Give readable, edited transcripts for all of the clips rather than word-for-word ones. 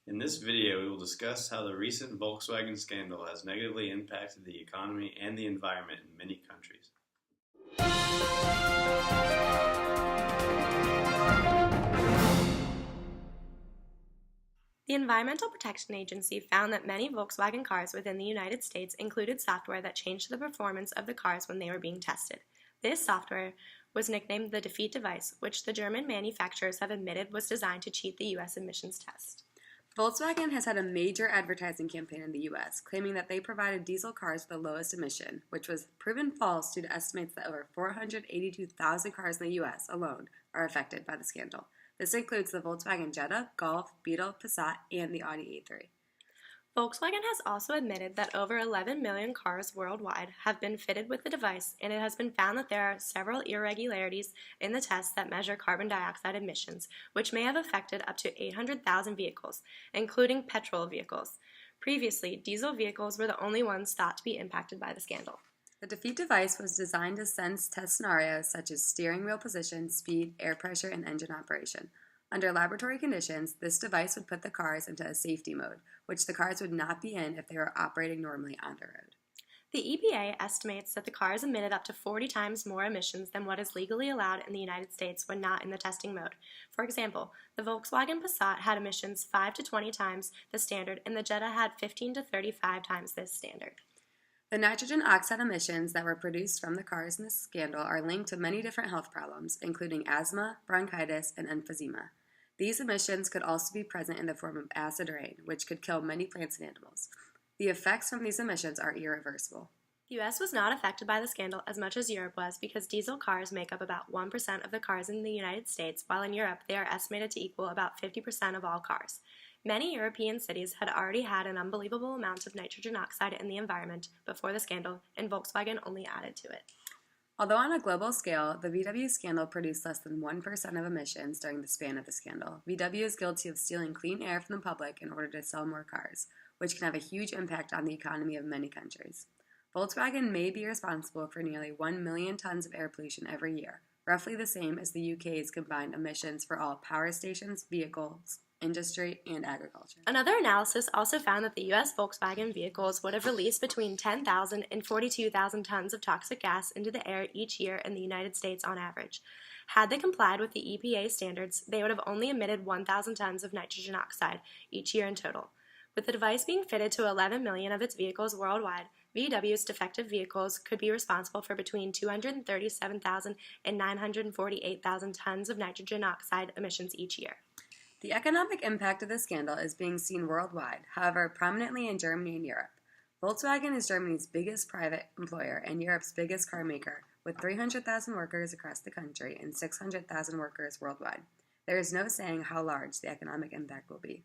In this video, we will discuss how the recent Volkswagen scandal has negatively impacted the economy and the environment in many countries. The Environmental Protection Agency found that many Volkswagen cars within the United States included software that changed the performance of the cars when they were being tested. This software was nicknamed the defeat device, which the German manufacturers have admitted was designed to cheat the U.S. emissions test. Volkswagen has had a major advertising campaign in the U.S., claiming that they provided diesel cars with the lowest emission, which was proven false due to estimates that over 482,000 cars in the U.S. alone are affected by the scandal. This includes the Volkswagen Jetta, Golf, Beetle, Passat, and the Audi A3. Volkswagen has also admitted that over 11 million cars worldwide have been fitted with the device, and it has been found that there are several irregularities in the tests that measure carbon dioxide emissions, which may have affected up to 800,000 vehicles, including petrol vehicles. Previously, diesel vehicles were the only ones thought to be impacted by the scandal. The defeat device was designed to sense test scenarios such as steering wheel position, speed, air pressure, and engine operation. Under laboratory conditions, this device would put the cars into a safety mode, which the cars would not be in if they were operating normally on the road. The EPA estimates that the cars emitted up to 40 times more emissions than what is legally allowed in the United States when not in the testing mode. For example, the Volkswagen Passat had emissions 5 to 20 times the standard, and the Jetta had 15 to 35 times this standard. The nitrogen oxide emissions that were produced from the cars in this scandal are linked to many different health problems, including asthma, bronchitis, and emphysema. These emissions could also be present in the form of acid rain, which could kill many plants and animals. The effects from these emissions are irreversible. The U.S. was not affected by the scandal as much as Europe was because diesel cars make up about 1% of the cars in the United States, while in Europe they are estimated to equal about 50% of all cars. Many European cities had already had an unbelievable amount of nitrogen oxide in the environment before the scandal, and Volkswagen only added to it. Although on a global scale, the VW scandal produced less than 1% of emissions during the span of the scandal, VW is guilty of stealing clean air from the public in order to sell more cars, which can have a huge impact on the economy of many countries. Volkswagen may be responsible for nearly 1 million tons of air pollution every year, roughly the same as the UK's combined emissions for all power stations, vehicles, industry, and agriculture. Another analysis also found that the U.S. Volkswagen vehicles would have released between 10,000 and 42,000 tons of toxic gas into the air each year in the United States on average. Had they complied with the EPA standards, they would have only emitted 1,000 tons of nitrogen oxide each year in total. With the device being fitted to 11 million of its vehicles worldwide, VW's defective vehicles could be responsible for between 237,000 and 948,000 tons of nitrogen oxide emissions each year. The economic impact of the scandal is being seen worldwide, however, prominently in Germany and Europe. Volkswagen is Germany's biggest private employer and Europe's biggest car maker, with 300,000 workers across the country and 600,000 workers worldwide. There is no saying how large the economic impact will be.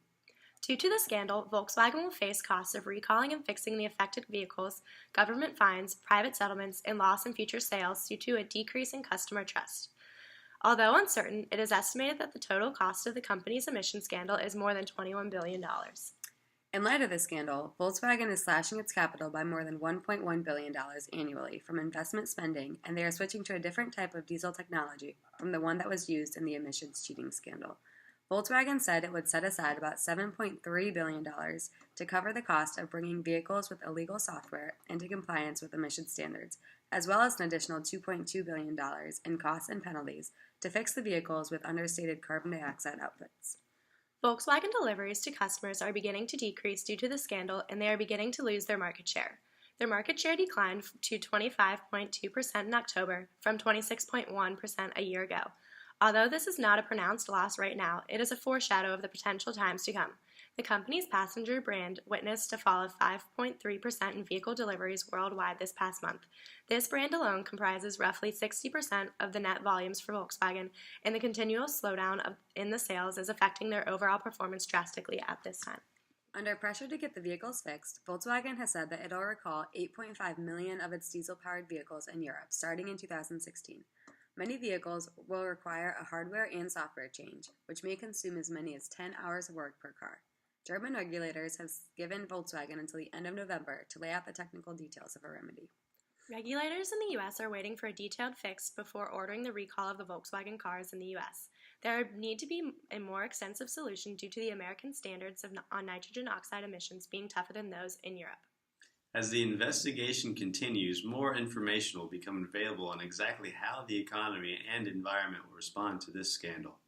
Due to the scandal, Volkswagen will face costs of recalling and fixing the affected vehicles, government fines, private settlements, and loss in future sales due to a decrease in customer trust. Although uncertain, it is estimated that the total cost of the company's emission scandal is more than $21 billion. In light of this scandal, Volkswagen is slashing its capital by more than $1.1 billion annually from investment spending, and they are switching to a different type of diesel technology from the one that was used in the emissions cheating scandal. Volkswagen said it would set aside about $7.3 billion to cover the cost of bringing vehicles with illegal software into compliance with emission standards, as well as an additional $2.2 billion in costs and penalties to fix the vehicles with understated carbon dioxide outputs. Volkswagen deliveries to customers are beginning to decrease due to the scandal, and they are beginning to lose their market share. Their market share declined to 25.2% in October from 26.1% a year ago. Although this is not a pronounced loss right now, it is a foreshadow of the potential times to come. The company's passenger brand witnessed a fall of 5.3% in vehicle deliveries worldwide this past month. This brand alone comprises roughly 60% of the net volumes for Volkswagen, and the continual slowdown in the sales is affecting their overall performance drastically at this time. Under pressure to get the vehicles fixed, Volkswagen has said that it will recall 8.5 million of its diesel-powered vehicles in Europe starting in 2016. Many vehicles will require a hardware and software change, which may consume as many as 10 hours of work per car. German regulators have given Volkswagen until the end of November to lay out the technical details of a remedy. Regulators in the U.S. are waiting for a detailed fix before ordering the recall of the Volkswagen cars in the U.S. There need to be a more extensive solution due to the American standards on nitrogen oxide emissions being tougher than those in Europe. As the investigation continues, more information will become available on exactly how the economy and environment will respond to this scandal.